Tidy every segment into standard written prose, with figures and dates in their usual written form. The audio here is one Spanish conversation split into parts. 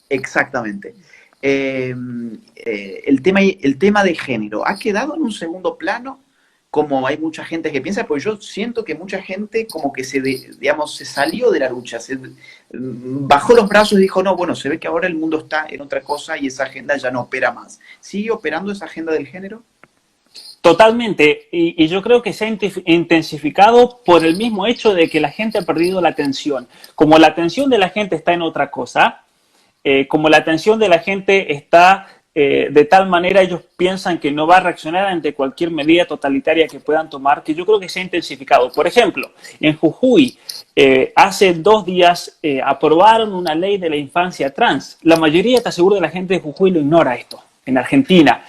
exactamente. El tema de género ha quedado en un segundo plano, como hay mucha gente que piensa, pues yo siento que mucha gente como que digamos, se salió de la lucha, bajó los brazos y dijo, no, bueno, se ve que ahora el mundo está en otra cosa y esa agenda ya no opera más. ¿Sigue operando esa agenda del género? Totalmente, y yo creo que se ha intensificado por el mismo hecho de que la gente ha perdido la atención. Como la atención de la gente está en otra cosa, como la atención de la gente está de tal manera, ellos piensan que no va a reaccionar ante cualquier medida totalitaria que puedan tomar, que yo creo que se ha intensificado. Por ejemplo, en Jujuy, hace 2 días aprobaron una ley de la infancia trans. La mayoría, te aseguro, de la gente de Jujuy lo ignora esto. En Argentina.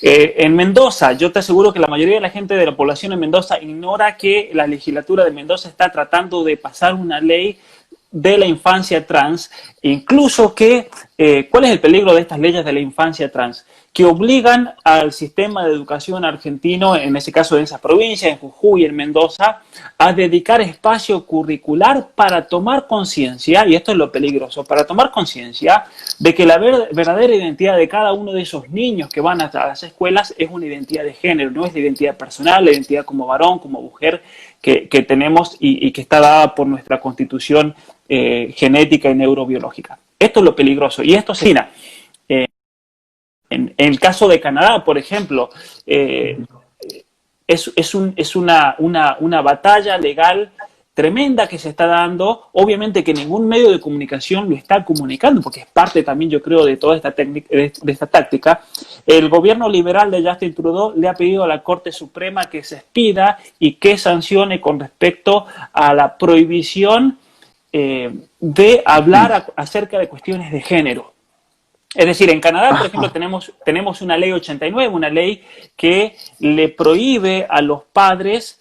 En Mendoza, yo te aseguro que la mayoría de la gente de la población en Mendoza ignora que la legislatura de Mendoza está tratando de pasar una ley de la infancia trans, incluso que, ¿cuál es el peligro de estas leyes de la infancia trans? Que obligan al sistema de educación argentino, en ese caso en esa provincia, en Jujuy, en Mendoza, a dedicar espacio curricular para tomar conciencia, y esto es lo peligroso, para tomar conciencia de que la verdadera identidad de cada uno de esos niños que van a las escuelas es una identidad de género, no es la identidad personal, la identidad como varón, como mujer que tenemos y que está dada por nuestra constitución genética y neurobiológica. Esto es lo peligroso y esto se en el caso de Canadá, por ejemplo, es una batalla legal tremenda que se está dando. Obviamente que ningún medio de comunicación lo está comunicando, porque es parte también, yo creo, de toda esta de esta táctica. El gobierno liberal de Justin Trudeau le ha pedido a la Corte Suprema que se expida y que sancione con respecto a la prohibición de hablar acerca de cuestiones de género. Es decir, en Canadá, por ejemplo, tenemos una ley 89, una ley que le prohíbe a los padres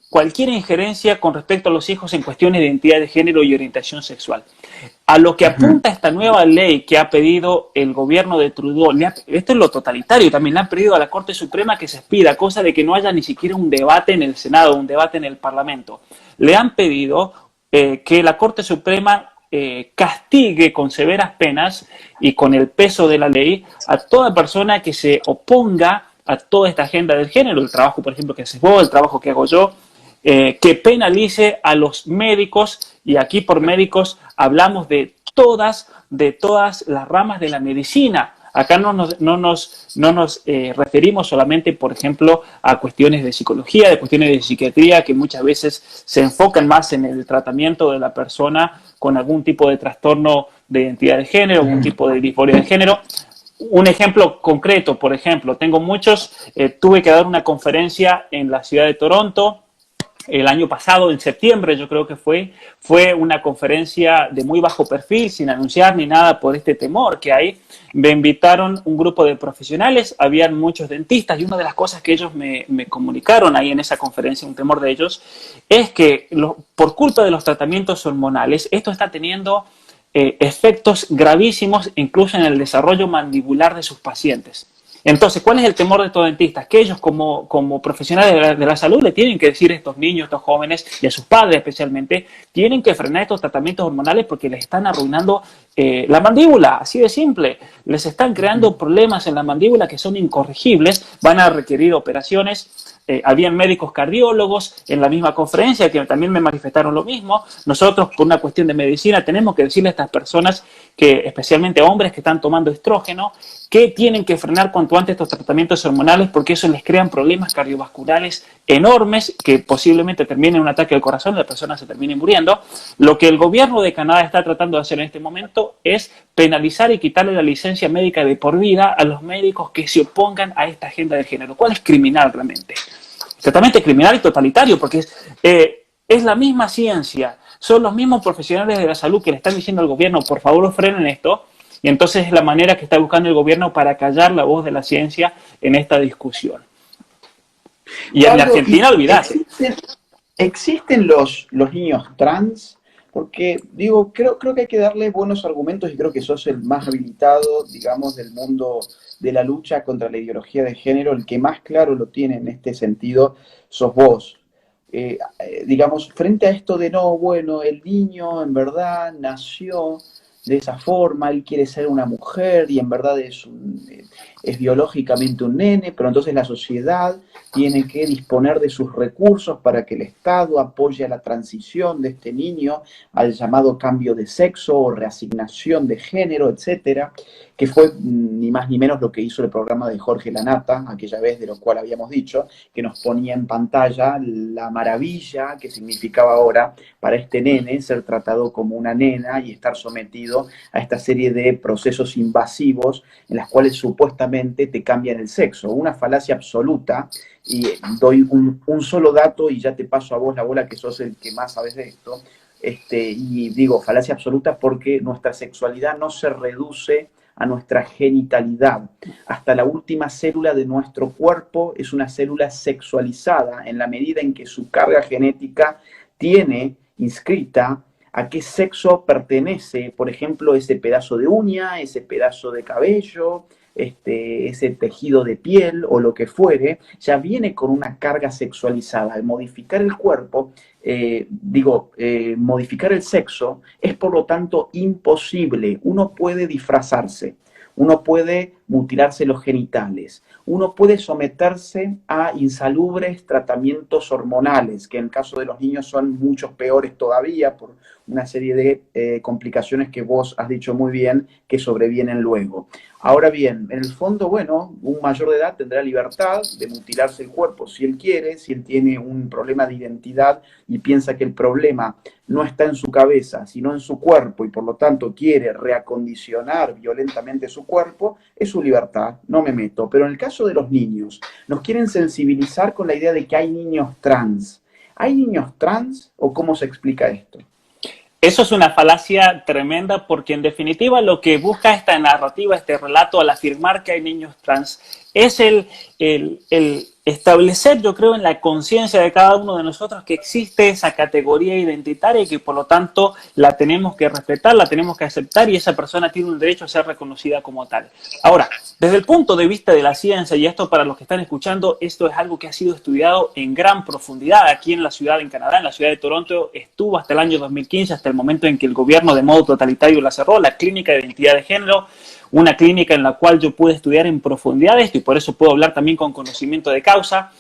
cualquier injerencia con respecto a los hijos en cuestiones de identidad de género y orientación sexual. A lo que apunta esta nueva ley que ha pedido el gobierno de Trudeau, esto es lo totalitario, también le han pedido a la Corte Suprema que se expida, cosa de que no haya ni siquiera un debate en el Senado, un debate en el Parlamento. Le han pedido que la Corte Suprema castigue con severas penas y con el peso de la ley a toda persona que se oponga a toda esta agenda del género, el trabajo, por ejemplo, que haces vos, el trabajo que hago yo, que penalice a los médicos, y aquí por médicos hablamos de todas las ramas de la medicina. Acá no nos referimos solamente, por ejemplo, a cuestiones de psicología, de cuestiones de psiquiatría, que muchas veces se enfocan más en el tratamiento de la persona con algún tipo de trastorno de identidad de género, algún tipo de disforia de género. Un ejemplo concreto, por ejemplo, tuve que dar una conferencia en la ciudad de Toronto, el año pasado, en septiembre yo creo que fue una conferencia de muy bajo perfil, sin anunciar ni nada por este temor que hay. Me invitaron un grupo de profesionales, habían muchos dentistas, y una de las cosas que ellos me comunicaron ahí en esa conferencia, un temor de ellos, es que por culpa de los tratamientos hormonales, esto está teniendo efectos gravísimos incluso en el desarrollo mandibular de sus pacientes. Entonces, ¿cuál es el temor de estos dentistas? Que ellos como profesionales de la salud le tienen que decir a estos niños, a estos jóvenes y a sus padres especialmente, tienen que frenar estos tratamientos hormonales porque les están arruinando la mandíbula, así de simple. Les están creando problemas en la mandíbula que son incorregibles, van a requerir operaciones. Habían médicos cardiólogos en la misma conferencia que también me manifestaron lo mismo. Nosotros, por una cuestión de medicina, tenemos que decirle a estas personas, especialmente hombres que están tomando estrógeno, que tienen que frenar cuanto antes estos tratamientos hormonales porque eso les crean problemas cardiovasculares enormes que posiblemente terminen en un ataque al corazón y la persona se termine muriendo. Lo que el gobierno de Canadá está tratando de hacer en este momento es penalizar y quitarle la licencia médica de por vida a los médicos que se opongan a esta agenda de género, cual es criminal realmente. Totalmente criminal y totalitario, porque es la misma ciencia, son los mismos profesionales de la salud que le están diciendo al gobierno, por favor frenen esto, y entonces es la manera que está buscando el gobierno para callar la voz de la ciencia en esta discusión. Y Pablo, en Argentina, olvidate. ¿Existen los niños trans? Porque, digo, creo que hay que darle buenos argumentos y creo que sos el más habilitado, digamos, del mundo de la lucha contra la ideología de género, el que más claro lo tiene en este sentido, sos vos. Digamos, frente a esto de no, bueno, el niño en verdad nació de esa forma, él quiere ser una mujer y en verdad es biológicamente un nene, pero entonces la sociedad tiene que disponer de sus recursos para que el Estado apoye la transición de este niño al llamado cambio de sexo o reasignación de género, etcétera, que fue ni más ni menos lo que hizo el programa de Jorge Lanata, aquella vez de lo cual habíamos dicho, que nos ponía en pantalla la maravilla que significaba ahora para este nene ser tratado como una nena y estar sometido a esta serie de procesos invasivos en las cuales supuestamente te cambian el sexo. Una falacia absoluta, y doy un solo dato y ya te paso a vos la bola, que sos el que más sabes de esto. Y digo falacia absoluta porque nuestra sexualidad no se reduce a nuestra genitalidad. Hasta la última célula de nuestro cuerpo es una célula sexualizada en la medida en que su carga genética tiene inscrita a qué sexo pertenece, por ejemplo, ese pedazo de uña, ese pedazo de cabello, ese tejido de piel o lo que fuere, ya viene con una carga sexualizada. Al modificar el cuerpo, modificar el sexo es por lo tanto imposible. Uno puede disfrazarse, uno puede mutilarse los genitales, uno puede someterse a insalubres tratamientos hormonales, que en el caso de los niños son muchos peores todavía por una serie de complicaciones que vos has dicho muy bien que sobrevienen luego. Ahora bien, en el fondo, bueno, un mayor de edad tendrá libertad de mutilarse el cuerpo si él quiere, si él tiene un problema de identidad y piensa que el problema no está en su cabeza, sino en su cuerpo y por lo tanto quiere reacondicionar violentamente su cuerpo, es su libertad, no me meto. Pero en el caso de los niños, nos quieren sensibilizar con la idea de que hay niños trans. ¿Hay niños trans o cómo se explica esto? Eso es una falacia tremenda porque en definitiva lo que busca esta narrativa, este relato al afirmar que hay niños trans es el establecer, yo creo, en la conciencia de cada uno de nosotros que existe esa categoría identitaria y que por lo tanto la tenemos que respetar, la tenemos que aceptar y esa persona tiene un derecho a ser reconocida como tal. Ahora, desde el punto de vista de la ciencia, y esto para los que están escuchando, esto es algo que ha sido estudiado en gran profundidad aquí en la ciudad, en Canadá, en la ciudad de Toronto, estuvo hasta el año 2015, hasta el momento en que el gobierno de modo totalitario la cerró, la Clínica de Identidad de Género, una clínica en la cual yo pude estudiar en profundidad esto y por eso puedo hablar también con conocimiento de causa.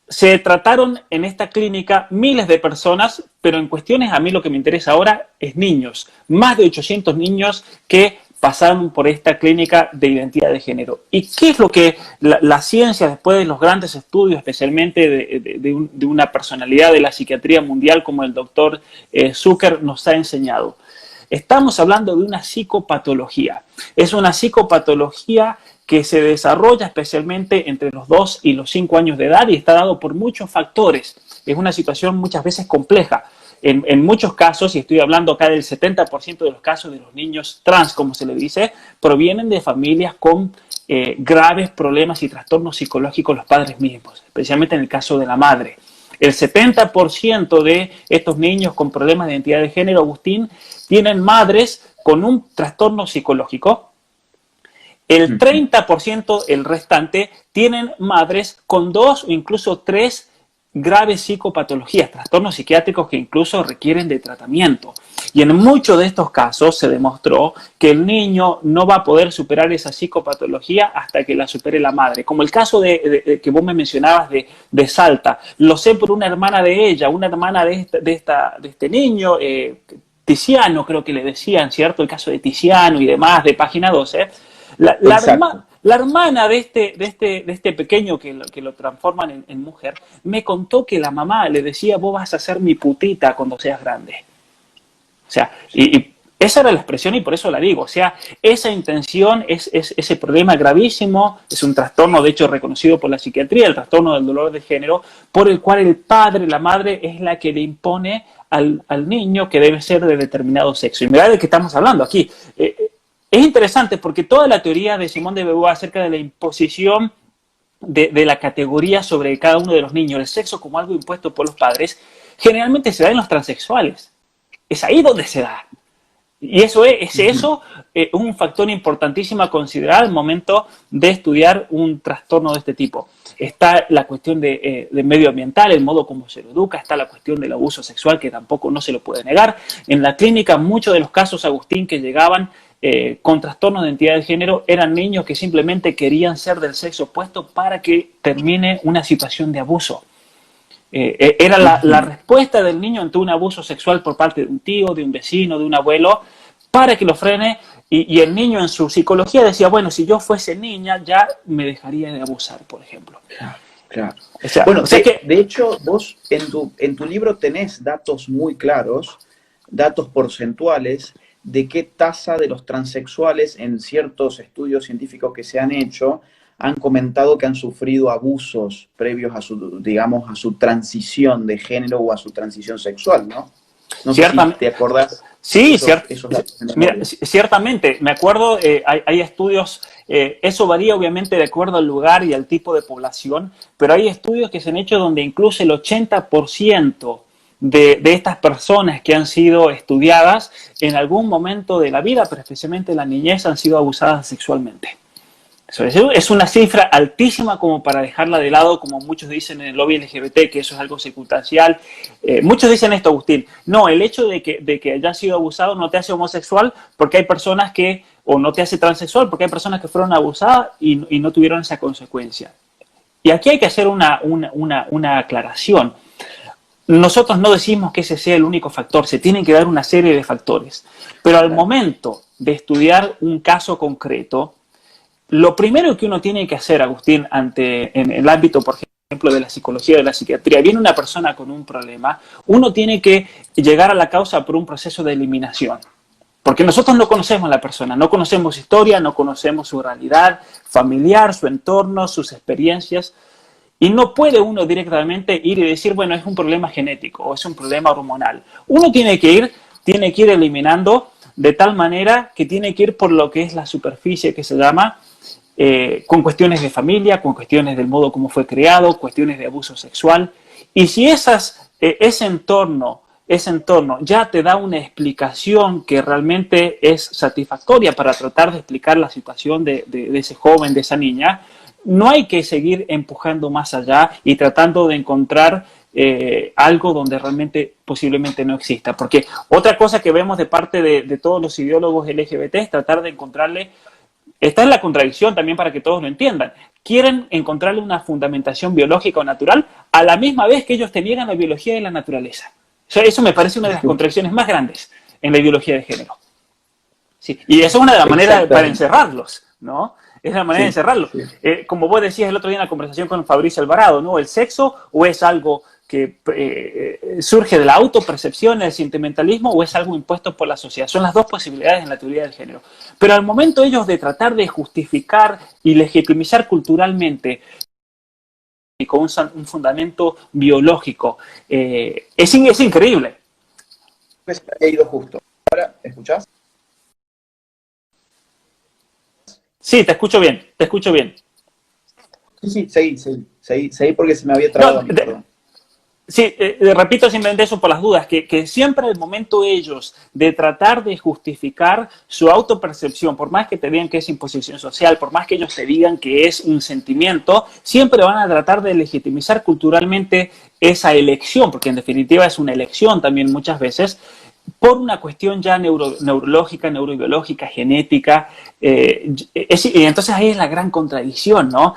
Se trataron en esta clínica miles de personas, pero en cuestiones, a mí lo que me interesa ahora es niños. Más de 800 niños que pasaron por esta clínica de identidad de género. ¿Y qué es lo que la ciencia, después de los grandes estudios, especialmente de una personalidad de la psiquiatría mundial como el doctor Zucker, nos ha enseñado? Estamos hablando de una psicopatología. Es una psicopatología que se desarrolla especialmente entre los 2 y los 5 años de edad y está dado por muchos factores. Es una situación muchas veces compleja. En muchos casos, y estoy hablando acá del 70% de los casos de los niños trans, como se le dice, provienen de familias con graves problemas y trastornos psicológicos los padres mismos, especialmente en el caso de la madre. El 70% de estos niños con problemas de identidad de género, Agustín, tienen madres con un trastorno psicológico. El 30%, el restante, tienen madres con 2 o incluso 3 graves psicopatologías, trastornos psiquiátricos que incluso requieren de tratamiento. Y en muchos de estos casos se demostró que el niño no va a poder superar esa psicopatología hasta que la supere la madre. Como el caso que vos me mencionabas de Salta. Lo sé por una hermana de ella, una hermana de este niño, Tiziano creo que le decían, ¿cierto? El caso de Tiziano y demás, de Página 12. La hermana de este pequeño que lo transforman en mujer, me contó que la mamá le decía, vos vas a ser mi putita cuando seas grande. O sea, y esa era la expresión y por eso la digo. O sea, esa intención es ese problema gravísimo, es un trastorno de hecho reconocido por la psiquiatría, el trastorno del dolor de género, por el cual el padre, la madre, es la que le impone al niño que debe ser de determinado sexo. Y mirá de qué estamos hablando aquí. Es interesante porque toda la teoría de Simone de Beauvoir acerca de la imposición de la categoría sobre cada uno de los niños, el sexo como algo impuesto por los padres, generalmente se da en los transexuales. Es ahí donde se da. Y eso es un factor importantísimo a considerar al momento de estudiar un trastorno de este tipo. Está la cuestión de medioambiental, el modo como se lo educa, está la cuestión del abuso sexual, que tampoco no se lo puede negar. En la clínica, muchos de los casos, Agustín, que llegaban con trastornos de identidad de género, eran niños que simplemente querían ser del sexo opuesto para que termine una situación de abuso. Era la respuesta del niño ante un abuso sexual por parte de un tío, de un vecino, de un abuelo, para que lo frene, y el niño en su psicología decía, bueno, si yo fuese niña ya me dejaría de abusar, por ejemplo. Claro, claro. O sea, Bueno, o sea de hecho, vos en tu libro tenés datos muy claros, datos porcentuales, de qué tasa de los transexuales en ciertos estudios científicos que se han hecho han comentado que han sufrido abusos previos a su, digamos, a su transición de género o a su transición sexual, ¿no? No sé si te acordás. Sí, mira, ciertamente. Me acuerdo, hay estudios, eso varía obviamente de acuerdo al lugar y al tipo de población, pero hay estudios que se han hecho donde incluso el 80% de estas personas que han sido estudiadas en algún momento de la vida, pero especialmente en la niñez, han sido abusadas sexualmente. Es una cifra altísima como para dejarla de lado, como muchos dicen en el lobby LGBT, que eso es algo circunstancial. Muchos dicen esto, Agustín. No, el hecho de que hayas sido abusado no te hace homosexual, porque hay personas que, o no te hace transexual, porque hay personas que fueron abusadas y no tuvieron esa consecuencia. Y aquí hay que hacer una aclaración. Nosotros no decimos que ese sea el único factor, se tienen que dar una serie de factores. Pero al momento de estudiar un caso concreto, lo primero que uno tiene que hacer, Agustín, en el ámbito, por ejemplo, de la psicología, de la psiquiatría, viene una persona con un problema, uno tiene que llegar a la causa por un proceso de eliminación. Porque nosotros no conocemos a la persona, no conocemos su historia, no conocemos su realidad familiar, su entorno, sus experiencias. Y no puede uno directamente ir y decir, bueno, es un problema genético o es un problema hormonal. Uno tiene que ir eliminando de tal manera que tiene que ir por lo que es la superficie que se llama, con cuestiones de familia, con cuestiones del modo como fue creado, cuestiones de abuso sexual. Y si ese entorno ya te da una explicación que realmente es satisfactoria para tratar de explicar la situación de ese joven, de esa niña, no hay que seguir empujando más allá y tratando de encontrar algo donde realmente posiblemente no exista. Porque otra cosa que vemos de parte de todos los ideólogos LGBT es tratar de encontrarle. Esta es la contradicción también para que todos lo entiendan. Quieren encontrarle una fundamentación biológica o natural a la misma vez que ellos te niegan la biología de la naturaleza. O sea, eso me parece una de las contradicciones más grandes en la ideología de género. Sí. Y eso es una de las maneras para encerrarlos, ¿no? Es la manera de encerrarlos. Como vos decías el otro día en la conversación con Fabricio Alvarado, ¿no? ¿El sexo o es algo que surge de la autopercepción, del sentimentalismo, o es algo impuesto por la sociedad? Son las dos posibilidades en la teoría del género. Pero al momento ellos de tratar de justificar y legitimizar culturalmente y con un fundamento biológico, es increíble. He ido justo. ¿Ahora escuchás? Sí, te escucho bien, te escucho bien. Sí, seguí porque se me había trabado. No, sí, repito simplemente eso por las dudas, que siempre al momento ellos de tratar de justificar su autopercepción, por más que te digan que es imposición social, por más que ellos te digan que es un sentimiento, siempre van a tratar de legitimizar culturalmente esa elección, porque en definitiva es una elección también muchas veces, por una cuestión ya neurológica, neurobiológica, genética, y entonces ahí es la gran contradicción, ¿no?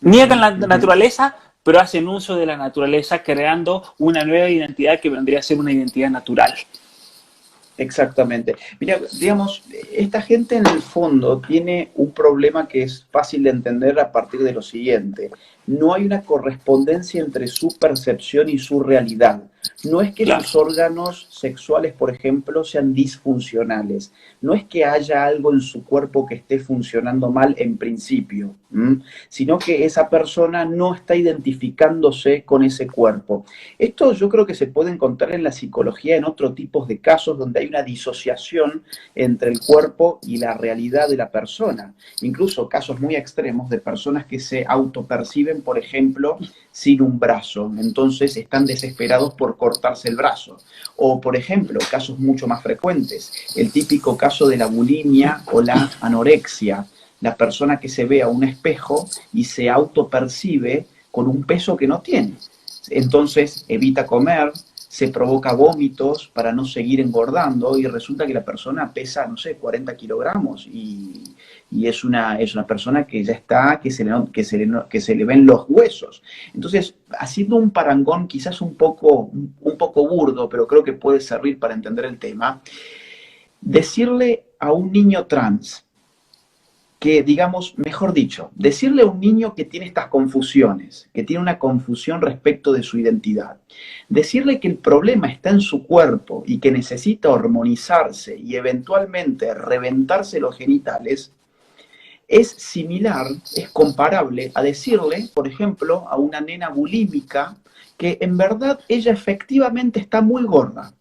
Niegan la naturaleza, pero hacen uso de la naturaleza creando una nueva identidad que vendría a ser una identidad natural. Exactamente. Mira, digamos, esta gente en el fondo tiene un problema que es fácil de entender a partir de lo siguiente. No hay una correspondencia entre su percepción y su realidad. No es que sus órganos sexuales, por ejemplo, sean disfuncionales. No es que haya algo en su cuerpo que esté funcionando mal en principio, sino que esa persona no está identificándose con ese cuerpo. Esto yo creo que se puede encontrar en la psicología en otros tipos de casos donde hay una disociación entre el cuerpo y la realidad de la persona. incluso casos muy extremos de personas que se autoperciben, por ejemplo, sin un brazo, entonces están desesperados por cortarse el brazo. O, por ejemplo, casos mucho más frecuentes, el típico caso de la bulimia o la anorexia, la persona que se ve a un espejo y se autopercibe con un peso que no tiene. Entonces evita comer, se provoca vómitos para no seguir engordando y resulta que la persona pesa, no sé, 40 kilogramos y es una persona que ya está, que se le ven los huesos. Entonces, haciendo un parangón quizás un poco burdo, pero creo que puede servir para entender el tema, decirle a un niño trans que, digamos, mejor dicho, decirle a un niño que tiene estas confusiones, que tiene una confusión respecto de su identidad, decirle que el problema está en su cuerpo y que necesita hormonizarse y eventualmente reventarse los genitales, es similar, es comparable a decirle, por ejemplo, a una nena bulímica que en verdad ella efectivamente está muy gorda.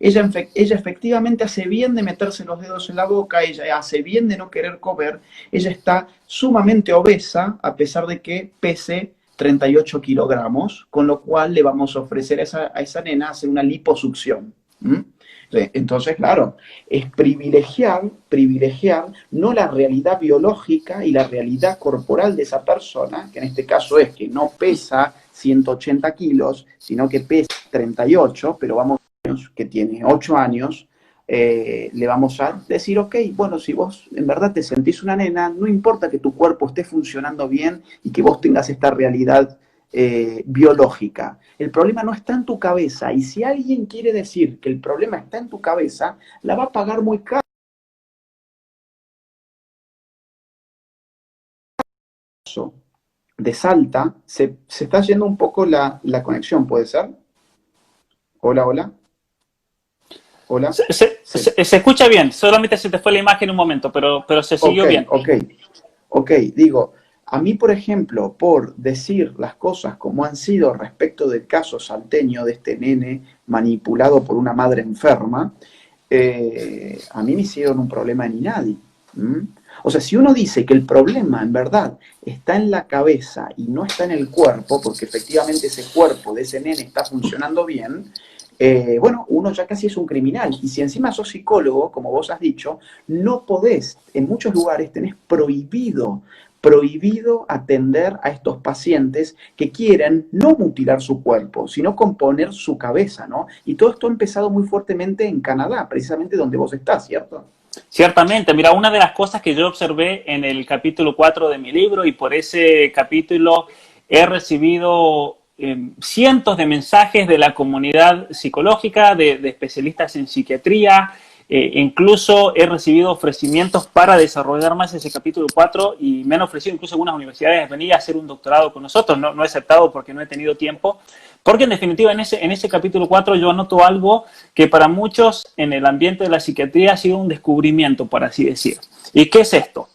Ella efectivamente hace bien de meterse los dedos en la boca, ella hace bien de no querer comer, ella está sumamente obesa a pesar de que pese 38 kilogramos, con lo cual le vamos a ofrecer a esa nena hacer una liposucción. Entonces, claro, es privilegiar no la realidad biológica y la realidad corporal de esa persona, que en este caso es que no pesa 180 kilos, sino que pesa 38, pero vamos que tiene 8 años, le vamos a decir, ok, bueno, si vos en verdad te sentís una nena, no importa que tu cuerpo esté funcionando bien y que vos tengas esta realidad biológica. El problema no está en tu cabeza y si alguien quiere decir que el problema está en tu cabeza, la va a pagar muy caro. De Salta, se está yendo un poco la conexión, ¿puede ser? Hola, hola. Hola. Se escucha bien, solamente se te fue la imagen un momento, pero se siguió bien. Ok, digo, a mí, por ejemplo, por decir las cosas como han sido respecto del caso salteño de este nene manipulado por una madre enferma, a mí me hicieron un problema ni nadie. O sea, si uno dice que el problema en verdad está en la cabeza y no está en el cuerpo, porque efectivamente ese cuerpo de ese nene está funcionando bien, bueno, uno ya casi es un criminal. Y si encima sos psicólogo, como vos has dicho, no podés, en muchos lugares tenés prohibido atender a estos pacientes que quieren no mutilar su cuerpo, sino componer su cabeza, ¿no? Y todo esto ha empezado muy fuertemente en Canadá, precisamente donde vos estás, ¿cierto? Ciertamente, mira, una de las cosas que yo observé en el capítulo 4 de mi libro, y por ese capítulo he recibido cientos de mensajes de la comunidad psicológica, de especialistas en psiquiatría, incluso he recibido ofrecimientos para desarrollar más ese capítulo 4 y me han ofrecido incluso algunas universidades venir a hacer un doctorado con nosotros. No he aceptado porque no he tenido tiempo, porque en definitiva en ese capítulo 4 yo anoto algo que para muchos en el ambiente de la psiquiatría ha sido un descubrimiento, por así decir. ¿Y qué es esto?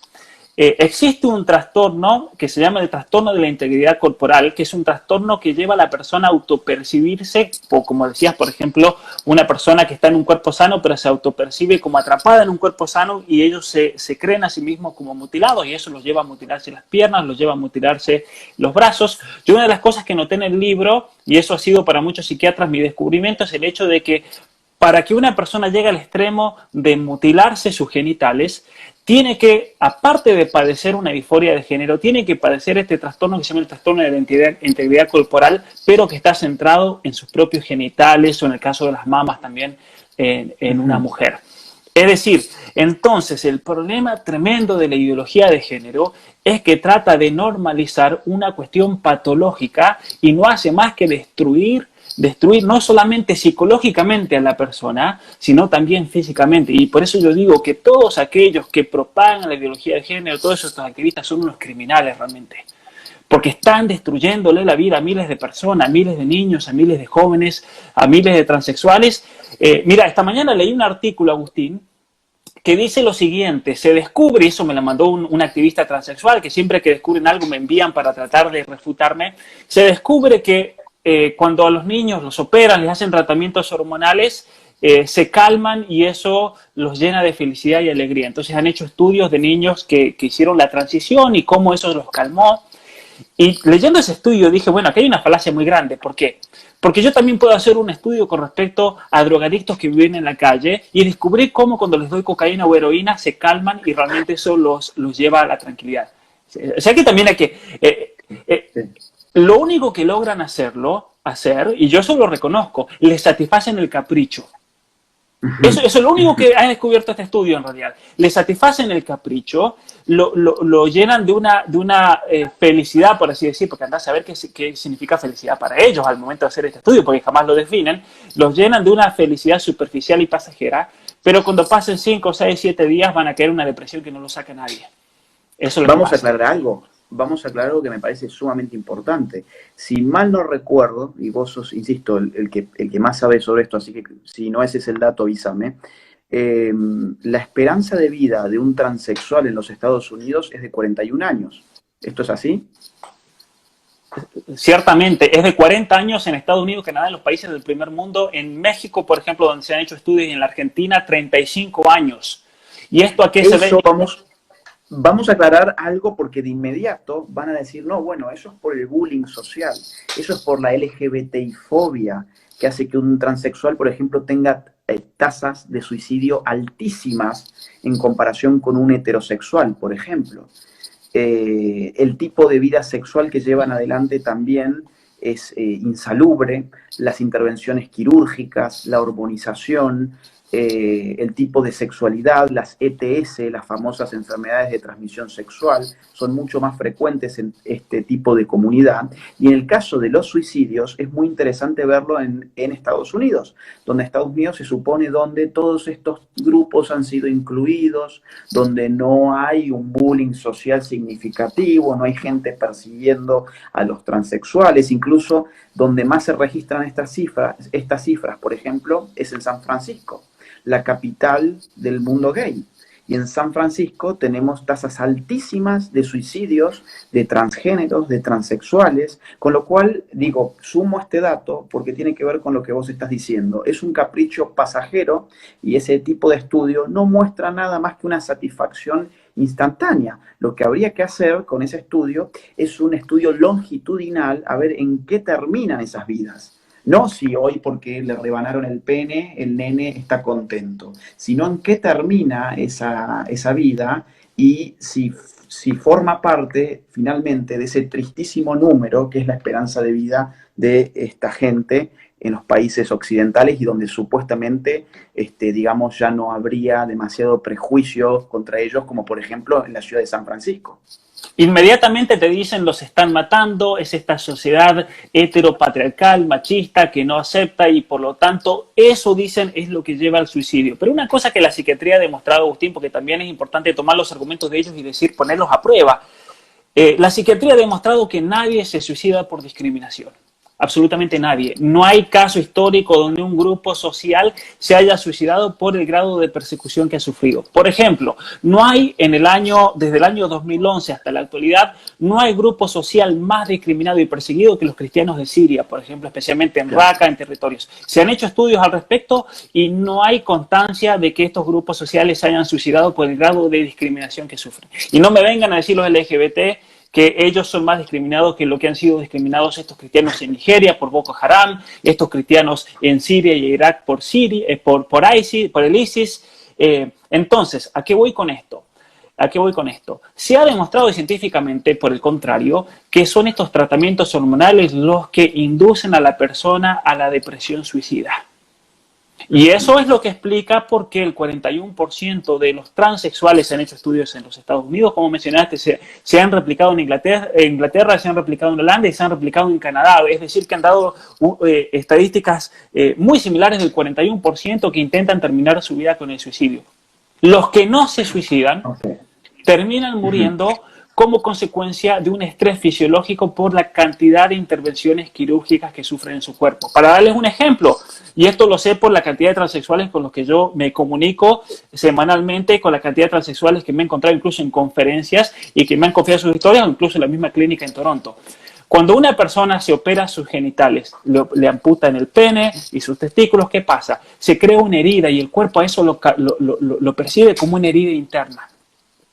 Existe un trastorno que se llama el trastorno de la integridad corporal, que es un trastorno que lleva a la persona a autopercibirse, o como decías, por ejemplo, una persona que está en un cuerpo sano, pero se autopercibe como atrapada en un cuerpo sano y ellos se creen a sí mismos como mutilados y eso los lleva a mutilarse las piernas, los lleva a mutilarse los brazos. Y una de las cosas que noté en el libro, y eso ha sido para muchos psiquiatras mi descubrimiento, es el hecho de que para que una persona llegue al extremo de mutilarse sus genitales, tiene que, aparte de padecer una disforia de género, tiene que padecer este trastorno que se llama el trastorno de la integridad corporal, pero que está centrado en sus propios genitales o en el caso de las mamas también en una mujer. Es decir, entonces el problema tremendo de la ideología de género es que trata de normalizar una cuestión patológica y no hace más que destruir no solamente psicológicamente a la persona, sino también físicamente. Y por eso yo digo que todos aquellos que propagan la ideología de género, todos estos activistas son unos criminales realmente. Porque están destruyéndole la vida a miles de personas, a miles de niños, a miles de jóvenes, a miles de transexuales. Mira, esta mañana leí un artículo, Agustín, que dice lo siguiente: se descubre, eso me lo mandó un activista transexual, que siempre que descubren algo me envían para tratar de refutarme, se descubre que cuando a los niños los operan, les hacen tratamientos hormonales, se calman y eso los llena de felicidad y alegría. Entonces han hecho estudios de niños que hicieron la transición y cómo eso los calmó. Y leyendo ese estudio dije, bueno, aquí hay una falacia muy grande. ¿Por qué? Porque yo también puedo hacer un estudio con respecto a drogadictos que viven en la calle y descubrir cómo cuando les doy cocaína o heroína se calman y realmente eso los lleva a la tranquilidad. O sea que también hay que... lo único que logran hacer, y yo eso lo reconozco, les satisfacen el capricho. Eso es lo único que ha descubierto este estudio en realidad. Le satisfacen el capricho, lo llenan de una felicidad, por así decir, porque andás a saber qué significa felicidad para ellos al momento de hacer este estudio, porque jamás lo definen. Los llenan de una felicidad superficial y pasajera, pero cuando pasen 5, 6, 7 días van a caer en una depresión que no lo saca nadie. Eso es lo Vamos que a aclarar algo. Vamos a aclarar algo que me parece sumamente importante. Si mal no recuerdo, y vos sos, insisto, el que más sabe sobre esto, así que si no ese es el dato, avísame, la esperanza de vida de un transexual en los Estados Unidos es de 41 años. ¿Esto es así? Ciertamente, es de 40 años en Estados Unidos, Canadá, en los países del primer mundo. En México, por ejemplo, donde se han hecho estudios, y en la Argentina, 35 años. ¿Y esto a qué se ve? Vamos a aclarar algo porque de inmediato van a decir, no, bueno, eso es por el bullying social, eso es por la LGBTI-fobia, que hace que un transexual, por ejemplo, tenga tasas de suicidio altísimas en comparación con un heterosexual, por ejemplo. El tipo de vida sexual que llevan adelante también es insalubre, las intervenciones quirúrgicas, la hormonización, el tipo de sexualidad, las ETS, las famosas enfermedades de transmisión sexual, son mucho más frecuentes en este tipo de comunidad. Y en el caso de los suicidios es muy interesante verlo en Estados Unidos, donde Estados Unidos se supone donde todos estos grupos han sido incluidos, donde no hay un bullying social significativo, no hay gente persiguiendo a los transexuales, incluso donde más se registran estas cifras, por ejemplo, es en San Francisco, la capital del mundo gay. Y en San Francisco tenemos tasas altísimas de suicidios de transgéneros, de transexuales, con lo cual, digo, sumo este dato porque tiene que ver con lo que vos estás diciendo. Es un capricho pasajero y ese tipo de estudio no muestra nada más que una satisfacción instantánea. Lo que habría que hacer con ese estudio es un estudio longitudinal a ver en qué terminan esas vidas. No si hoy porque le rebanaron el pene, el nene está contento, sino en qué termina esa vida y si forma parte finalmente de ese tristísimo número que es la esperanza de vida de esta gente en los países occidentales y donde supuestamente, digamos, ya no habría demasiado prejuicio contra ellos, como por ejemplo en la ciudad de San Francisco. Inmediatamente te dicen los están matando, es esta sociedad heteropatriarcal, machista, que no acepta y por lo tanto eso dicen es lo que lleva al suicidio. Pero una cosa que la psiquiatría ha demostrado, Agustín, porque también es importante tomar los argumentos de ellos y decir, ponerlos a prueba. La psiquiatría ha demostrado que nadie se suicida por discriminación. Absolutamente nadie. No hay caso histórico donde un grupo social se haya suicidado por el grado de persecución que ha sufrido. Por ejemplo, no hay desde el año 2011 hasta la actualidad, no hay grupo social más discriminado y perseguido que los cristianos de Siria, por ejemplo, especialmente en Raqqa, en territorios. Se han hecho estudios al respecto y no hay constancia de que estos grupos sociales se hayan suicidado por el grado de discriminación que sufren. Y no me vengan a decir los LGBT que ellos son más discriminados que lo que han sido discriminados estos cristianos en Nigeria por Boko Haram, estos cristianos en Siria y Irak por el ISIS. Entonces, ¿a qué voy con esto? Se ha demostrado científicamente, por el contrario, que son estos tratamientos hormonales los que inducen a la persona a la depresión suicida. Y eso es lo que explica por qué el 41% de los transexuales se han hecho estudios en los Estados Unidos, como mencionaste, se han replicado en Inglaterra, se han replicado en Holanda y se han replicado en Canadá. Es decir, que han dado estadísticas muy similares del 41% que intentan terminar su vida con el suicidio. Los que no se suicidan terminan muriendo como consecuencia de un estrés fisiológico por la cantidad de intervenciones quirúrgicas que sufren en su cuerpo. Para darles un ejemplo, y esto lo sé por la cantidad de transexuales con los que yo me comunico semanalmente, con la cantidad de transexuales que me he encontrado incluso en conferencias y que me han confiado sus historias, o incluso en la misma clínica en Toronto. Cuando una persona se opera sus genitales, le amputan el pene y sus testículos, ¿qué pasa? Se crea una herida y el cuerpo a eso lo percibe como una herida interna.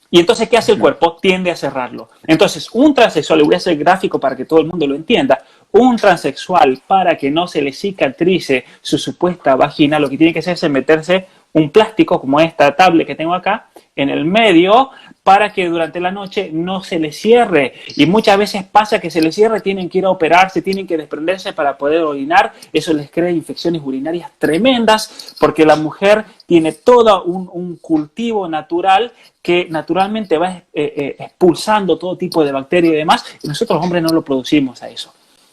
Y entonces, ¿qué hace el cuerpo? Tiende a cerrarlo. Entonces, un transexual, le voy a hacer gráfico para que todo el mundo lo entienda, un transexual, para que no se le cicatrice su supuesta vagina, lo que tiene que hacer es meterse un plástico, como esta tablet que tengo acá, en el medio, para que durante la noche no se le cierre. Y muchas veces pasa que se le cierre, tienen que ir a operarse, tienen que desprenderse para poder orinar. Eso les crea infecciones urinarias tremendas, porque la mujer tiene todo un cultivo natural que naturalmente va expulsando todo tipo de bacterias y demás, y nosotros los hombres no lo producimos a eso.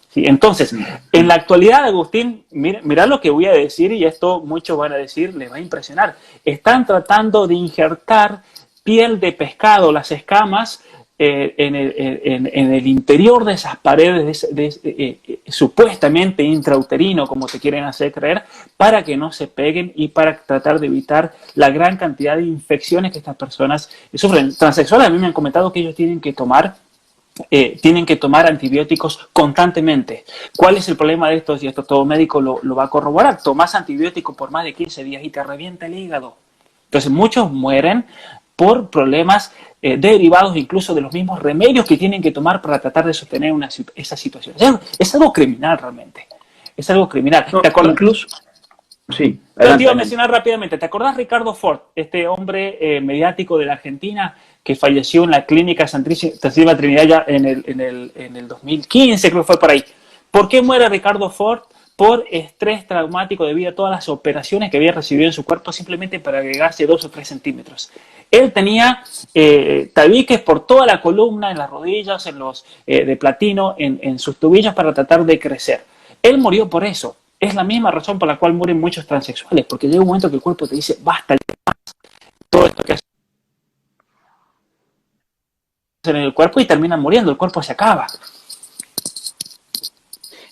¿Sí? Entonces, en la actualidad, Agustín, mira lo que voy a decir, y esto muchos van a decir, les va a impresionar. Están tratando de injertar piel de pescado, las escamas, en el interior de esas paredes, supuestamente intrauterino, como te quieren hacer creer, para que no se peguen y para tratar de evitar la gran cantidad de infecciones que estas personas sufren. Transexuales a mí me han comentado que ellos tienen que tomar antibióticos constantemente. ¿Cuál es el problema de estos? Y esto todo médico lo va a corroborar. Tomás antibióticos por más de 15 días y te revienta el hígado. Entonces muchos mueren por problemas derivados incluso de los mismos remedios que tienen que tomar para tratar de sostener esa situación. Es algo criminal realmente. Es algo criminal. No, ¿Te acuerdas? incluso, sí, Pero te iba a mencionar rápidamente, ¿te acordás Ricardo Ford, este hombre mediático de la Argentina que falleció en la clínica Santísima Trinidad ya en el 2015, creo que fue por ahí? ¿Por qué muere Ricardo Ford? Por estrés traumático debido a todas las operaciones que había recibido en su cuerpo simplemente para agregarse 2 o 3 centímetros. Él tenía tabiques por toda la columna, en las rodillas, de platino, en sus tobillos para tratar de crecer. Él murió por eso. Es la misma razón por la cual mueren muchos transexuales, porque llega un momento que el cuerpo te dice, basta, todo esto que haces en el cuerpo y terminan muriendo, el cuerpo se acaba.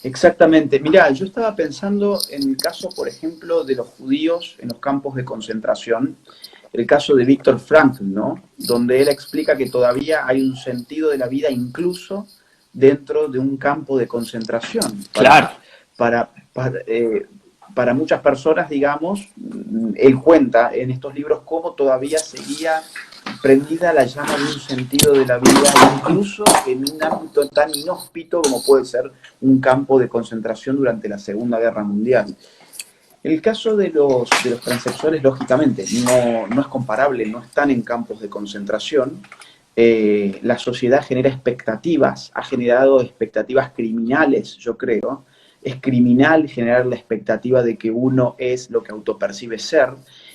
exactamente. Mirá, yo estaba pensando en el caso, por ejemplo, de los judíos en los campos de concentración, el caso de Viktor Frankl, ¿no? Donde él explica que todavía hay un sentido de la vida incluso dentro de un campo de concentración. Claro. Para muchas personas, digamos, él cuenta en estos libros cómo todavía seguía prendida la llama de un sentido de la vida, incluso en un ámbito tan inhóspito como puede ser un campo de concentración durante la Segunda Guerra Mundial. El caso de los transexuales, lógicamente, no es comparable, no están en campos de concentración. La sociedad genera expectativas, ha generado expectativas criminales, yo creo. Es criminal generar la expectativa de que uno es lo que autopercibe ser.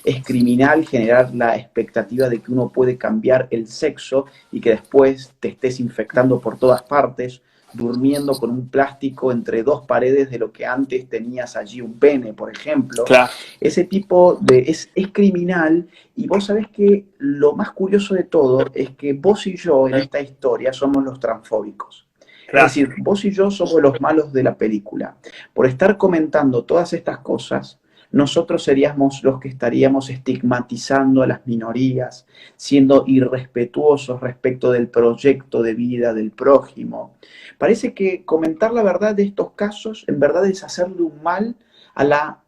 Es criminal generar la expectativa de que uno puede cambiar el sexo y que después te estés infectando por todas partes, durmiendo con un plástico entre 2 paredes de lo que antes tenías allí un pene, por ejemplo. Claro. Ese tipo de... es criminal, y vos sabés que lo más curioso de todo es que vos y yo en esta historia somos los transfóbicos. Claro. Es decir, vos y yo somos los malos de la película. Por estar comentando todas estas cosas, nosotros seríamos los que estaríamos estigmatizando a las minorías, siendo irrespetuosos respecto del proyecto de vida del prójimo. Parece que comentar la verdad de estos casos en verdad es hacerle un mal a la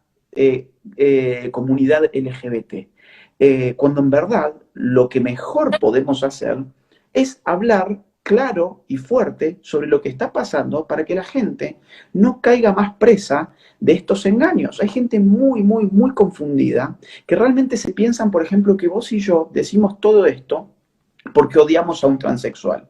comunidad LGBT. Cuando en verdad lo que mejor podemos hacer es hablar claro y fuerte sobre lo que está pasando para que la gente no caiga más presa de estos engaños. Hay gente muy, muy, muy confundida que realmente se piensan, por ejemplo, que vos y yo decimos todo esto porque odiamos a un transexual,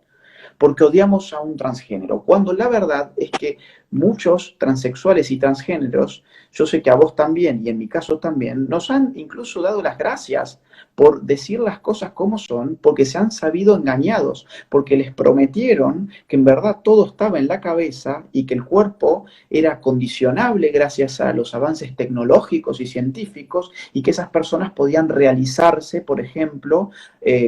porque odiamos a un transgénero, cuando la verdad es que muchos transexuales y transgéneros, yo sé que a vos también y en mi caso también, nos han incluso dado las gracias por decir las cosas como son, porque se han sabido engañados, porque les prometieron que en verdad todo estaba en la cabeza y que el cuerpo era condicionable gracias a los avances tecnológicos y científicos y que esas personas podían realizarse, por ejemplo,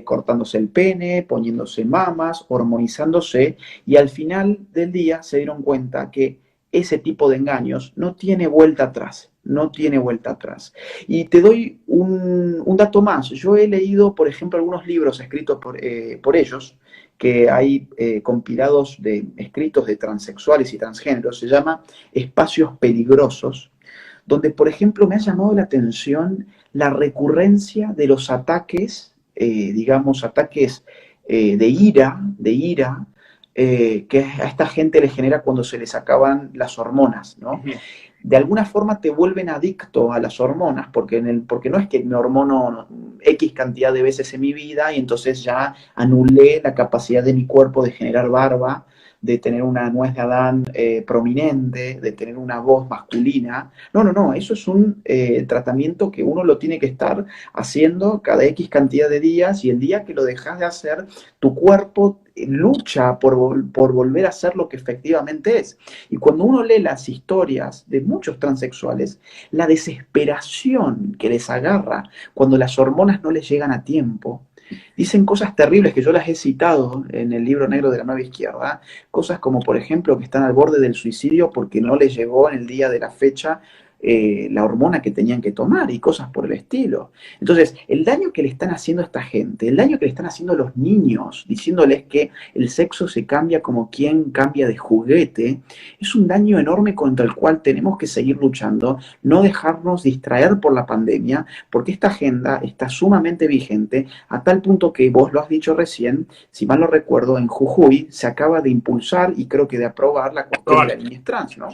cortándose el pene, poniéndose mamas, hormonizándose, y al final del día se dieron cuenta que ese tipo de engaños, no tiene vuelta atrás, no tiene vuelta atrás. Y te doy un dato más. Yo he leído, por ejemplo, algunos libros escritos por ellos, que hay compilados de escritos de transexuales y transgéneros, se llama Espacios Peligrosos, donde, por ejemplo, me ha llamado la atención la recurrencia de los ataques, digamos, ataques de ira, que a esta gente le genera cuando se les acaban las hormonas, ¿no? De alguna forma te vuelven adicto a las hormonas, porque no es que me hormono X cantidad de veces en mi vida y entonces ya anulé la capacidad de mi cuerpo de generar barba, de tener una nuez de Adán prominente, de tener una voz masculina. No, no, no, eso es un tratamiento que uno lo tiene que estar haciendo cada X cantidad de días, y el día que lo dejas de hacer, tu cuerpo lucha por volver a ser lo que efectivamente es. Y cuando uno lee las historias de muchos transexuales, la desesperación que les agarra cuando las hormonas no les llegan a tiempo, dicen cosas terribles que yo las he citado en el libro negro de la nueva izquierda, cosas como, por ejemplo, que están al borde del suicidio porque no les llegó en el día de la fecha la hormona que tenían que tomar y cosas por el estilo. Entonces, el daño que le están haciendo a esta gente, el daño que le están haciendo a los niños, diciéndoles que el sexo se cambia como quien cambia de juguete, es un daño enorme contra el cual tenemos que seguir luchando, no dejarnos distraer por la pandemia, porque esta agenda está sumamente vigente, a tal punto que vos lo has dicho recién, si mal no recuerdo, en Jujuy se acaba de impulsar y creo que de aprobar la cuestión de la niñez trans, ¿no?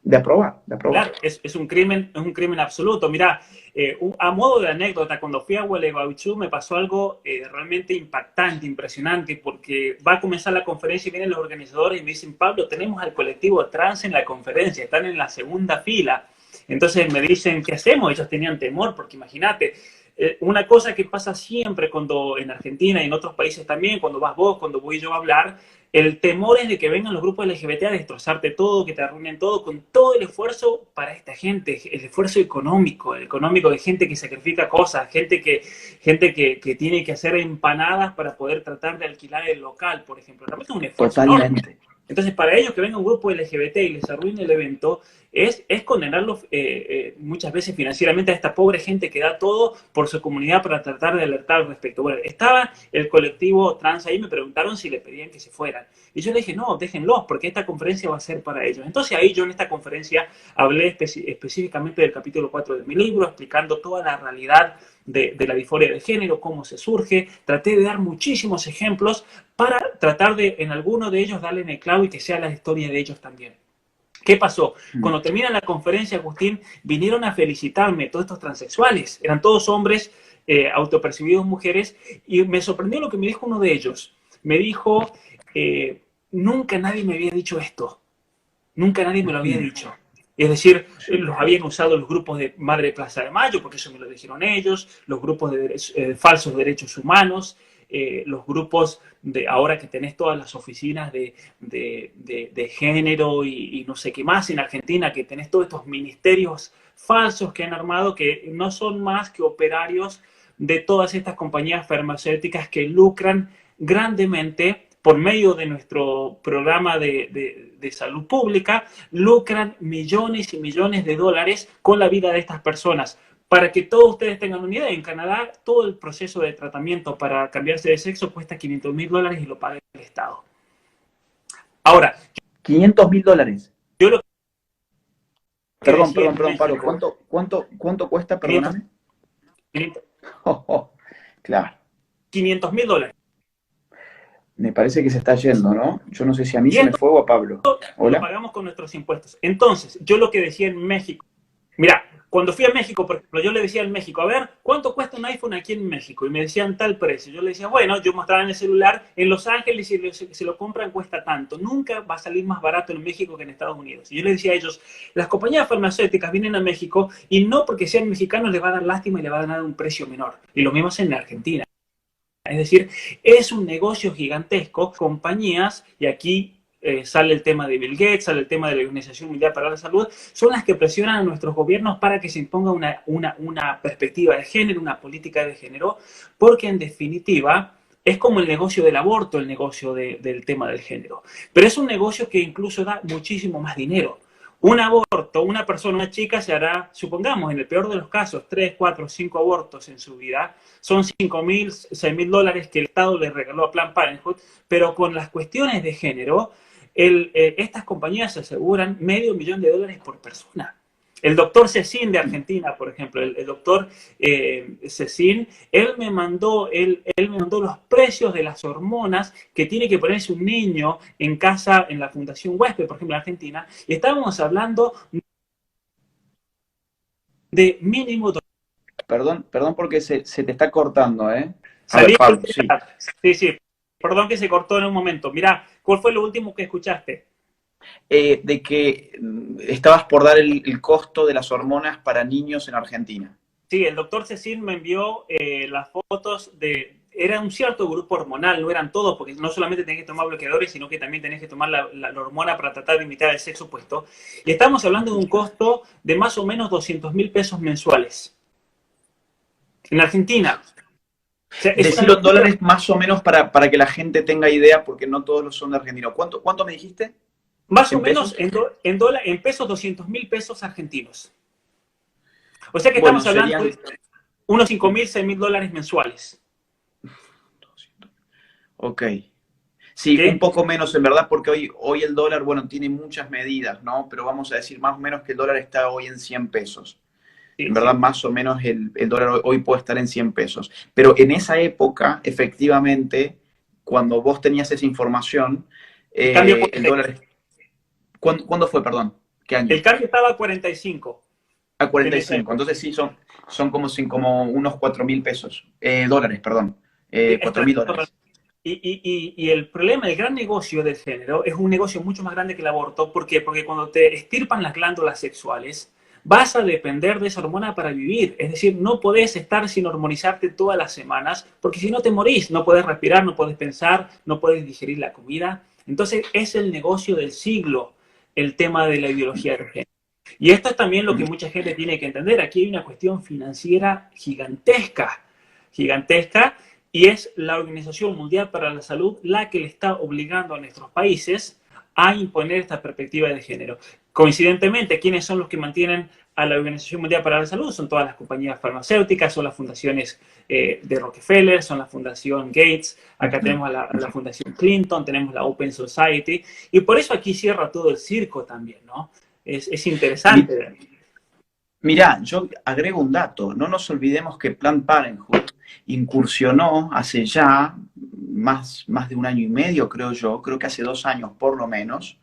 De aprobar, de aprobar. Claro, es un crimen absoluto. Mira, a modo de anécdota, cuando fui a Gualeguaychú me pasó algo realmente impactante, impresionante, porque va a comenzar la conferencia y vienen los organizadores y me dicen, Pablo, tenemos al colectivo trans en la conferencia, están en la segunda fila. Entonces me dicen, ¿qué hacemos? Ellos tenían temor, porque imagínate, una cosa que pasa siempre cuando en Argentina y en otros países también, cuando vas vos, cuando voy yo a hablar, el temor es de que vengan los grupos LGBT a destrozarte todo, que te arruinen todo, con todo el esfuerzo para esta gente, el esfuerzo económico, el económico de gente que sacrifica cosas, gente que tiene que hacer empanadas para poder tratar de alquilar el local, por ejemplo. Realmente es un esfuerzo enorme. Entonces, para ellos que venga un grupo LGBT y les arruine el evento, es condenarlos muchas veces financieramente a esta pobre gente que da todo por su comunidad para tratar de alertar al respecto. Bueno, estaba el colectivo trans ahí, me preguntaron si le pedían que se fueran. Y yo le dije, no, déjenlos, porque esta conferencia va a ser para ellos. Entonces ahí yo en esta conferencia hablé específicamente del capítulo 4 de mi libro, explicando toda la realidad de la disforia de género, cómo se surge. Traté de dar muchísimos ejemplos para tratar de, en alguno de ellos, darle en el clavo y que sea la historia de ellos también. ¿Qué pasó? Cuando termina la conferencia, Agustín, vinieron a felicitarme todos estos transexuales. Eran todos hombres autopercibidos mujeres, y me sorprendió lo que me dijo uno de ellos. Me dijo, nunca nadie me había dicho esto. Nunca nadie me lo había dicho. Es decir, los habían usado los grupos de Madre Plaza de Mayo, porque eso me lo dijeron ellos, los grupos de falsos derechos humanos, los grupos de ahora que tenés todas las oficinas de género y no sé qué más en Argentina, que tenés todos estos ministerios falsos que han armado, que no son más que operarios de todas estas compañías farmacéuticas que lucran grandemente por medio de nuestro programa de salud pública, lucran millones y millones de dólares con la vida de estas personas. Para que todos ustedes tengan una idea, en Canadá todo el proceso de tratamiento para cambiarse de sexo cuesta $500,000 y lo paga el Estado. Ahora, $500,000. Yo lo que Perdón, México, Pablo. ¿Cuánto cuesta? Perdóname. 500, Claro. $500,000. Me parece que se está yendo, ¿no? Yo no sé si a mí Y se me esto fue o a Pablo. lo ¿Hola? pagamos con nuestros impuestos. Entonces, yo lo que decía en México, mira, cuando fui a México, por ejemplo, yo le decía en México, a ver, ¿cuánto cuesta un iPhone aquí en México? Y me decían tal precio. Yo le decía, bueno, yo mostraba en el celular, en Los Ángeles, si se lo compran cuesta tanto. Nunca va a salir más barato en México que en Estados Unidos. Y yo le decía a ellos, las compañías farmacéuticas vienen a México y no porque sean mexicanos les va a dar lástima y les va a dar un precio menor. Y lo mismo es en Argentina. Es decir, es un negocio gigantesco, compañías, y aquí sale el tema de Bill Gates, sale el tema de la Organización Mundial para la Salud, son las que presionan a nuestros gobiernos para que se imponga una perspectiva de género, una política de género, porque en definitiva es como el negocio del aborto, el negocio del tema del género. Pero es un negocio que incluso da muchísimo más dinero. Un aborto, una persona, una chica se hará, supongamos, en el peor de los casos, 3, 4, 5 abortos en su vida. Son 5.000, 6.000 dólares que el Estado le regaló a Planned Parenthood, pero con las cuestiones de género, estas compañías aseguran $500,000 por persona. El doctor Cecín de Argentina, por ejemplo, el doctor Cecín, él me mandó los precios de las hormonas que tiene que ponerse un niño en casa, en la Fundación Huésped, por ejemplo, en Argentina, y estábamos hablando de mínimo. Perdón, perdón porque se te está cortando, ¿eh? A ver, Salí. Pablo, sí. Sí, sí, perdón que se cortó en un momento. Mirá, ¿cuál fue lo último que escuchaste? De que estabas por dar el costo de las hormonas para niños en Argentina. Sí, el doctor Cecil me envió las fotos de... Era un cierto grupo hormonal, no eran todos, porque no solamente tenés que tomar bloqueadores, sino que también tenés que tomar la hormona para tratar de imitar el sexo opuesto. Y estamos hablando de un costo de más o menos 200.000 pesos mensuales. En Argentina. O sea, es una Decirlo en locura. dólares más o menos para que la gente tenga idea, porque no todos los son de Argentina. ¿Cuánto me dijiste? Más o ¿En menos pesos? en pesos, 200.000 pesos argentinos. O sea que Bueno, estamos hablando de serían... unos 5.000, 6.000 dólares mensuales. Ok. ¿Ok? Sí, un poco menos en verdad, porque hoy el dólar, bueno, tiene muchas medidas, ¿no? Pero vamos a decir más o menos que el dólar está hoy en 100 pesos. En Sí, verdad, sí. más o menos el dólar hoy puede estar en 100 pesos. Pero en esa época, efectivamente, cuando vos tenías esa información, El cambio, el dólar... ¿Cuándo fue, perdón? ¿Qué año? el cambio estaba a 45 A en cuarenta y esa cinco. época. Entonces sí, son como unos 4.000 pesos. Dólares, perdón. Sí, 4.000 dólares. y el problema, el gran negocio del género es un negocio mucho más grande que el aborto. ¿Por qué? Porque cuando te estirpan las glándulas sexuales, vas a depender de esa hormona para vivir. Es decir, no podés estar sin hormonizarte todas las semanas, porque si no te morís, no podés respirar, no podés pensar, no podés digerir la comida. Entonces es el negocio del siglo, el tema de la ideología de género. Y esto es también lo que mucha gente tiene que entender. Aquí hay una cuestión financiera gigantesca, gigantesca, y es la Organización Mundial para la Salud la que le está obligando a nuestros países a imponer esta perspectiva de género. Coincidentemente, ¿quiénes son los que mantienen a la Organización Mundial para la Salud? Son todas las compañías farmacéuticas, son las fundaciones de Rockefeller, son la Fundación Gates, acá tenemos a la Fundación Clinton, tenemos la Open Society, y por eso aquí cierra todo el circo también, ¿no? Es interesante. Mirá, yo agrego un dato. No nos olvidemos que Planned Parenthood incursionó hace ya más de un año y medio, creo yo, creo que hace 2 años por lo menos,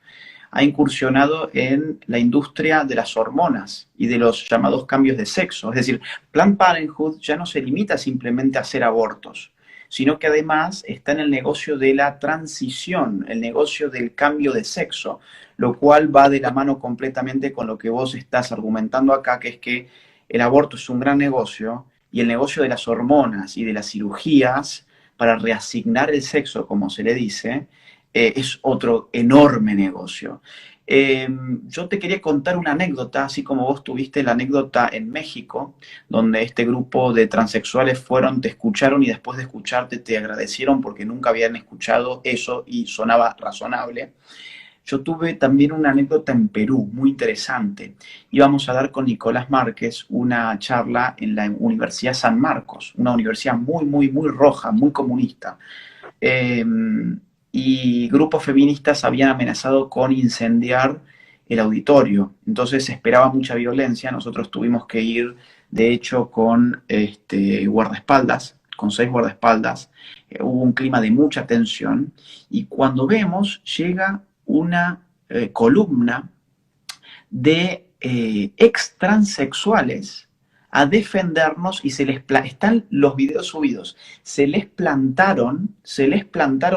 ha incursionado en la industria de las hormonas y de los llamados cambios de sexo. Es decir, Planned Parenthood ya no se limita simplemente a hacer abortos, sino que además está en el negocio de la transición, el negocio del cambio de sexo, lo cual va de la mano completamente con lo que vos estás argumentando acá, que es que el aborto es un gran negocio y el negocio de las hormonas y de las cirugías para reasignar el sexo, como se le dice, es otro enorme negocio. Yo te quería contar una anécdota, así como vos tuviste la anécdota en México, donde este grupo de transexuales fueron, te escucharon y después de escucharte te agradecieron porque nunca habían escuchado eso y sonaba razonable. Yo tuve también una anécdota en Perú, muy interesante. Íbamos a dar con Nicolás Márquez una charla en la Universidad San Marcos, una universidad muy, muy, muy roja, muy comunista. Eh, y grupos feministas habían amenazado con incendiar el auditorio. Entonces se esperaba mucha violencia. Nosotros tuvimos que ir, de hecho, con guardaespaldas, con 6 guardaespaldas. Hubo un clima de mucha tensión. Y cuando vemos, llega una columna de ex transexuales a defendernos y están los videos subidos. Se les plantaron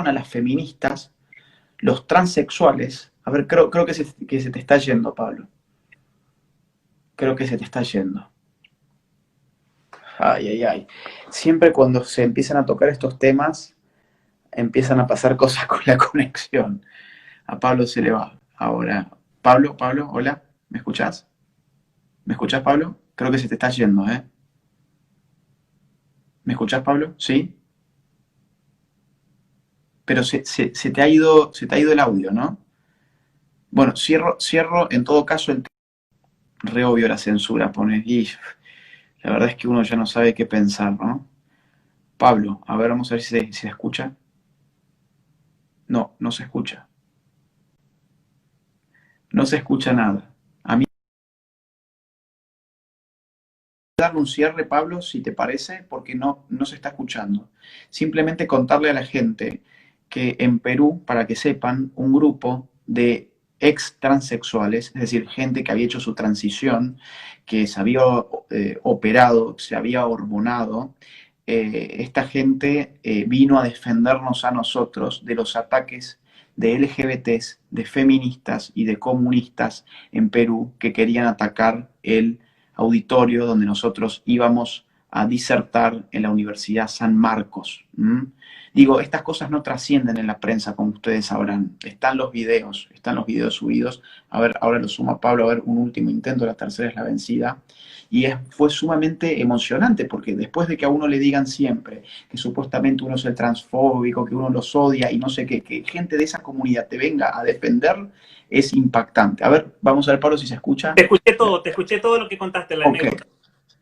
a las feministas, los transexuales. A ver, creo que se te está yendo, Pablo. Creo que se te está yendo. Ay, ay, ay. Siempre cuando se empiezan a tocar estos temas, empiezan a pasar cosas con la conexión. A Pablo se le va. Ahora, Pablo, hola, ¿me escuchás? ¿Me escuchás, Pablo? Creo que se te está yendo, ¿eh? ¿Me escuchás, Pablo? Sí. Pero se te ha ido el audio, ¿no? Bueno, cierro en todo caso el re obvio la censura, pone, y la verdad es que uno ya no sabe qué pensar, ¿no? Pablo, a ver, vamos a ver si se escucha. No, no se escucha. No se escucha nada. A mí darle un cierre, Pablo, si te parece, porque no se está escuchando. Simplemente contarle a la gente que en Perú, para que sepan, un grupo de ex transexuales, es decir, gente que había hecho su transición, que se había operado, se había hormonado, esta gente vino a defendernos a nosotros de los ataques de LGBTs, de feministas y de comunistas en Perú que querían atacar el auditorio donde nosotros íbamos a disertar en la Universidad San Marcos. Digo, estas cosas no trascienden en la prensa, como ustedes sabrán. Están los videos subidos. A ver, ahora lo suma Pablo, a ver, un último intento, la tercera es la vencida. Y fue sumamente emocionante, porque después de que a uno le digan siempre que supuestamente uno es el transfóbico, que uno los odia y no sé qué, que gente de esa comunidad te venga a defender, es impactante. A ver, vamos a ver, Pablo, si se escucha. Te escuché todo lo que contaste, la Ok, anécdota.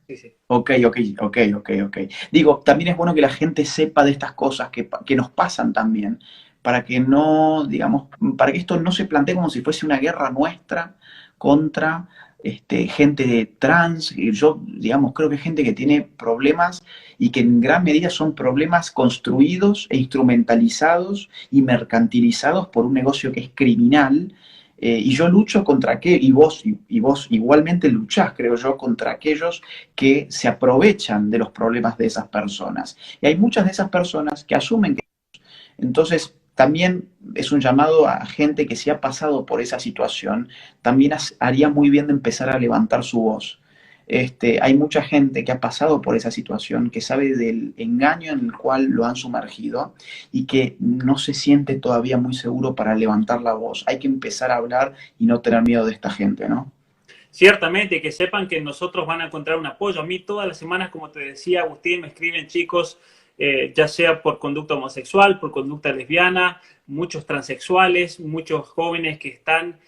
Sí, sí. ok. Digo, también es bueno que la gente sepa de estas cosas que nos pasan también, para que no, digamos, para que esto no se plantee como si fuese una guerra nuestra contra gente trans. Y yo, digamos, creo que hay gente que tiene problemas y que en gran medida son problemas construidos e instrumentalizados y mercantilizados por un negocio que es criminal. Y yo lucho contra aquellos, y vos igualmente luchás, creo yo, contra aquellos que se aprovechan de los problemas de esas personas. Y hay muchas de esas personas que asumen que... Entonces, también es un llamado a gente que se ha pasado por esa situación, también haría muy bien de empezar a levantar su voz. Hay mucha gente que ha pasado por esa situación, que sabe del engaño en el cual lo han sumergido y que no se siente todavía muy seguro para levantar la voz. Hay que empezar a hablar y no tener miedo de esta gente, ¿no? Ciertamente, que sepan que nosotros van a encontrar un apoyo. A mí todas las semanas, como te decía, Agustín, me escriben chicos, ya sea por conducta homosexual, por conducta lesbiana, muchos transexuales, muchos jóvenes que están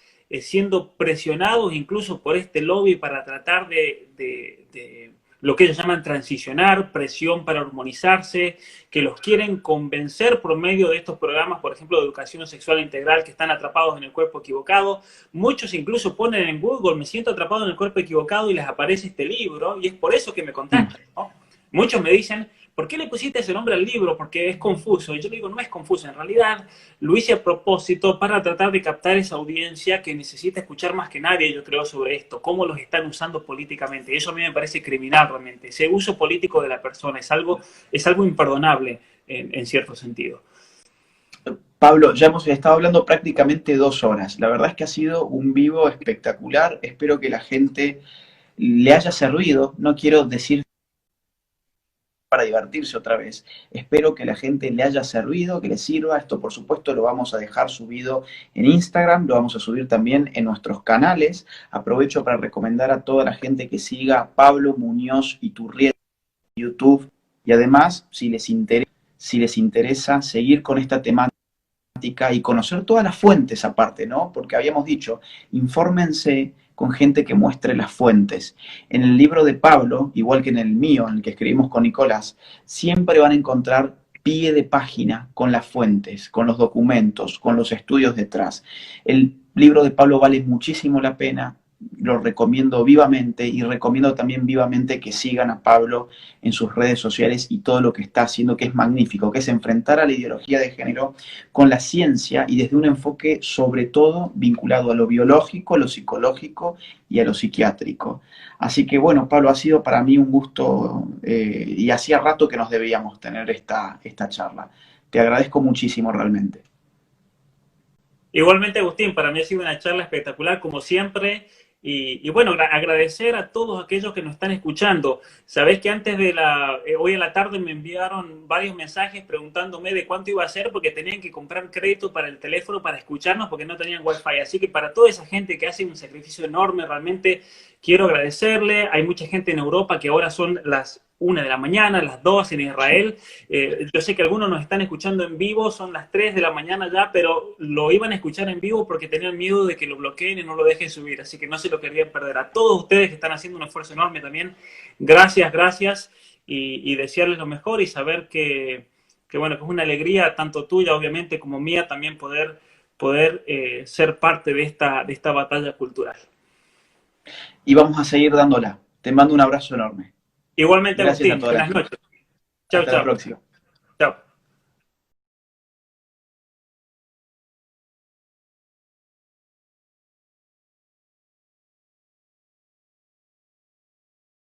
siendo presionados incluso por este lobby para tratar de lo que ellos llaman transicionar, presión para hormonizarse, que los quieren convencer por medio de estos programas, por ejemplo, de educación sexual integral, que están atrapados en el cuerpo equivocado. Muchos incluso ponen en Google, me siento atrapado en el cuerpo equivocado y les aparece este libro y es por eso que me Mm. contactan, ¿no? Muchos me dicen, ¿por qué le pusiste ese nombre al libro? Porque es confuso. Y yo le digo, no es confuso. En realidad lo hice a propósito para tratar de captar esa audiencia que necesita escuchar más que nadie, yo creo, sobre esto, cómo los están usando políticamente. Y eso a mí me parece criminal realmente. Ese uso político de la persona es algo imperdonable en cierto sentido. Pablo, ya hemos estado hablando prácticamente 2 horas. La verdad es que ha sido un vivo espectacular. Espero que la gente le haya servido. No quiero decir para divertirse otra vez. Espero que la gente le haya servido, que le sirva. Esto, por supuesto, lo vamos a dejar subido en Instagram, lo vamos a subir también en nuestros canales. Aprovecho para recomendar a toda la gente que siga a Pablo Muñoz Iturrieta en YouTube. Y además, si les interesa seguir con esta temática, y conocer todas las fuentes aparte, ¿no? Porque habíamos dicho, infórmense con gente que muestre las fuentes. En el libro de Pablo, igual que en el mío, en el que escribimos con Nicolás, siempre van a encontrar pie de página con las fuentes, con los documentos, con los estudios detrás. El libro de Pablo vale muchísimo la pena, lo recomiendo vivamente y recomiendo también vivamente que sigan a Pablo en sus redes sociales y todo lo que está haciendo, que es magnífico, que es enfrentar a la ideología de género con la ciencia y desde un enfoque sobre todo vinculado a lo biológico, a lo psicológico y a lo psiquiátrico. Así que bueno, Pablo, ha sido para mí un gusto y hacía rato que nos debíamos tener esta charla. Te agradezco muchísimo realmente. Igualmente, Agustín, para mí ha sido una charla espectacular, como siempre. Y bueno, agradecer a todos aquellos que nos están escuchando. Sabés que antes de hoy en la tarde me enviaron varios mensajes preguntándome de cuánto iba a ser porque tenían que comprar crédito para el teléfono para escucharnos porque no tenían wifi. Así que para toda esa gente que hace un sacrificio enorme, realmente quiero agradecerle. Hay mucha gente en Europa que ahora son las 1 de la mañana, las 2 en Israel. Yo sé que algunos nos están escuchando en vivo, son las 3 de la mañana ya, pero lo iban a escuchar en vivo porque tenían miedo de que lo bloqueen y no lo dejen subir, así que no se lo querían perder. A todos ustedes que están haciendo un esfuerzo enorme también, gracias, gracias, y desearles lo mejor y saber que bueno, que es una alegría tanto tuya, obviamente, como mía, también poder ser parte de esta batalla cultural. Y vamos a seguir dándola. Te mando un abrazo enorme. Igualmente, Gracias a Agustín, toda la buenas gente. noches. Chao, Hasta la chao. próxima.